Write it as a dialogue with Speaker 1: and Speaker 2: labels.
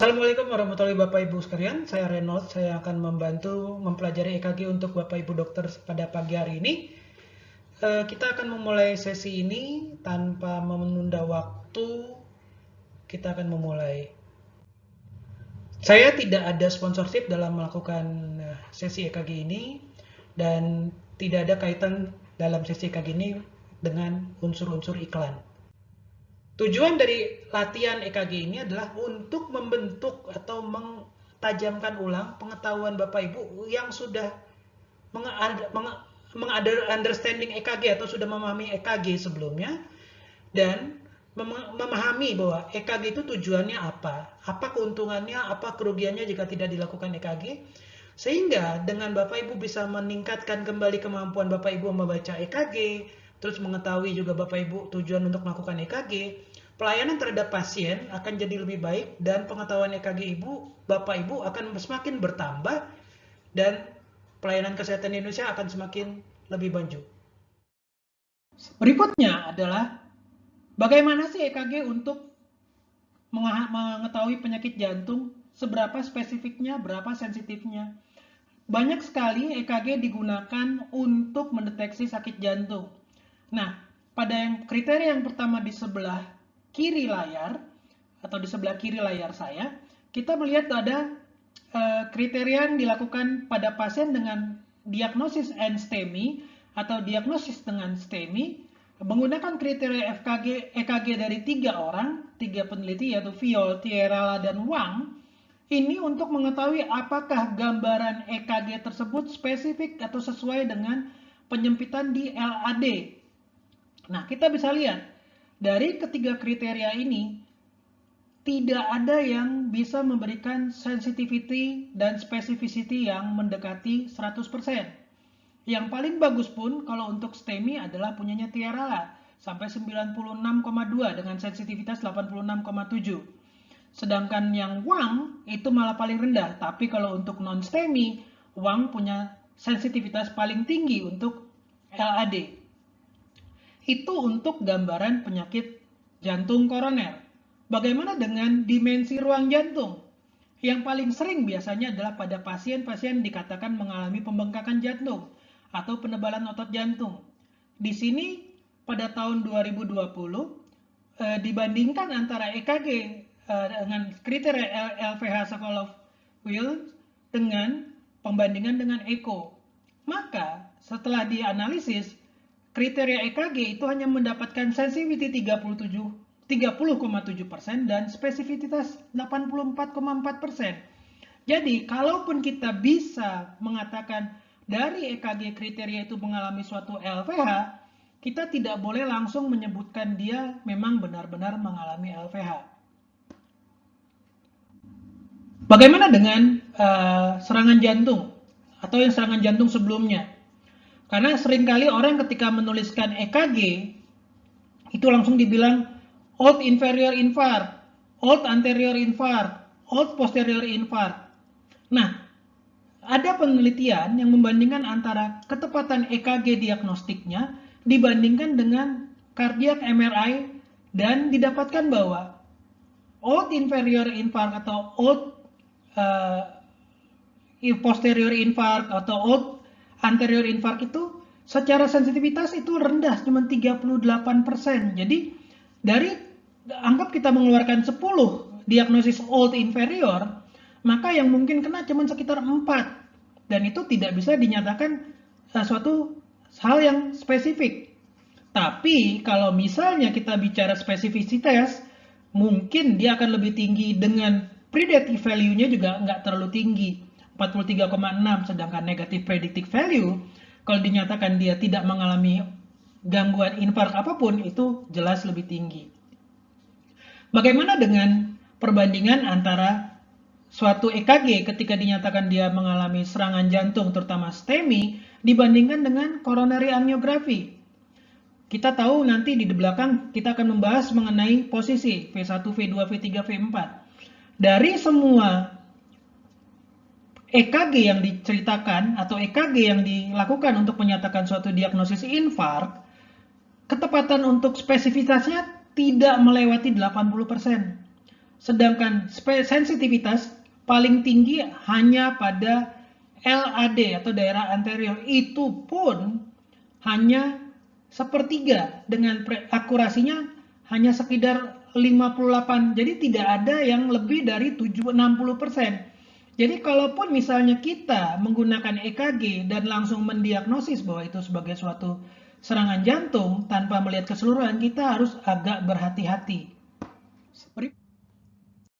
Speaker 1: Assalamualaikum warahmatullahi Bapak Ibu sekalian, saya Reynold, saya akan membantu mempelajari EKG untuk Bapak Ibu dokter pada pagi hari ini. Kita akan memulai sesi ini tanpa menunda waktu, kita akan memulai. Saya tidak ada sponsorship dalam melakukan sesi EKG ini, dan tidak ada kaitan dalam sesi EKG ini dengan unsur-unsur iklan. Tujuan dari latihan EKG ini adalah untuk membentuk atau mentajamkan ulang pengetahuan Bapak Ibu yang sudah understanding EKG atau sudah memahami EKG sebelumnya, dan memahami bahwa EKG itu tujuannya apa keuntungannya, apa kerugiannya jika tidak dilakukan EKG, sehingga dengan Bapak Ibu bisa meningkatkan kembali kemampuan Bapak Ibu membaca EKG, terus mengetahui juga Bapak Ibu tujuan untuk melakukan EKG, pelayanan terhadap pasien akan jadi lebih baik, dan pengetahuan EKG Bapak Ibu akan semakin bertambah, dan pelayanan kesehatan Indonesia akan semakin lebih maju. Berikutnya adalah bagaimana sih EKG untuk mengetahui penyakit jantung, seberapa spesifiknya, berapa sensitifnya. Banyak sekali EKG digunakan untuk mendeteksi sakit jantung. Nah, pada kriteria yang pertama di sebelah kiri layar, atau di sebelah kiri layar saya, kita melihat ada kriteria yang dilakukan pada pasien dengan diagnosis NSTEMI atau diagnosis dengan STEMI, menggunakan kriteria EKG dari 3 peneliti, yaitu Viol, Tierala, dan Wang. Ini untuk mengetahui apakah gambaran EKG tersebut spesifik atau sesuai dengan penyempitan di LAD. Nah, kita bisa lihat dari ketiga kriteria ini tidak ada yang bisa memberikan sensitivity dan specificity yang mendekati 100%. Yang paling bagus pun kalau untuk STEMI adalah punyanya Tierala sampai 96,2 dengan sensitivitas 86,7. Sedangkan yang Wang itu malah paling rendah, tapi kalau untuk non-STEMI, Wang punya sensitivitas paling tinggi untuk LAD. Itu untuk gambaran penyakit jantung koroner. Bagaimana dengan dimensi ruang jantung? Yang paling sering biasanya adalah pada pasien-pasien dikatakan mengalami pembengkakan jantung atau penebalan otot jantung. Di sini pada tahun 2020 dibandingkan antara EKG dengan kriteria LVH Sokolov-Wills dengan pembandingan dengan ECHO. Maka setelah dianalisis, kriteria EKG itu hanya mendapatkan sensitivity 30,7% dan spesifisitas 84,4%. Jadi, kalaupun kita bisa mengatakan dari EKG kriteria itu mengalami suatu LVH, kita tidak boleh langsung menyebutkan dia memang benar-benar mengalami LVH. Bagaimana dengan serangan jantung atau yang serangan jantung sebelumnya? Karena seringkali orang ketika menuliskan EKG itu langsung dibilang old inferior infarct, old anterior infarct, old posterior infarct. Nah, ada penelitian yang membandingkan antara ketepatan EKG diagnostiknya dibandingkan dengan cardiac MRI, dan didapatkan bahwa old inferior infarct atau old posterior infarct atau old anterior infarct itu secara sensitivitas itu rendah, cuma 38%. Jadi dari anggap kita mengeluarkan 10 diagnosis old inferior, maka yang mungkin kena cuma sekitar 4, dan itu tidak bisa dinyatakan suatu hal yang spesifik. Tapi kalau misalnya kita bicara spesifisitas, mungkin dia akan lebih tinggi dengan predictive value-nya juga nggak terlalu tinggi, 43,6, sedangkan negative predictive value kalau dinyatakan dia tidak mengalami gangguan infark apapun itu jelas lebih tinggi. Bagaimana dengan perbandingan antara suatu EKG ketika dinyatakan dia mengalami serangan jantung terutama STEMI dibandingkan dengan coronary angiography? Kita tahu nanti di belakang kita akan membahas mengenai posisi V1, V2, V3, V4. Dari semua EKG yang diceritakan atau EKG yang dilakukan untuk menyatakan suatu diagnosis infark, ketepatan untuk spesifikasinya tidak melewati 80%. Sedangkan sensitivitas paling tinggi hanya pada LAD atau daerah anterior, itu pun hanya sepertiga, dengan akurasinya hanya sekitar 58. Jadi tidak ada yang lebih dari 60%. Jadi kalaupun misalnya kita menggunakan EKG dan langsung mendiagnosis bahwa itu sebagai suatu serangan jantung tanpa melihat keseluruhan, kita harus agak berhati-hati.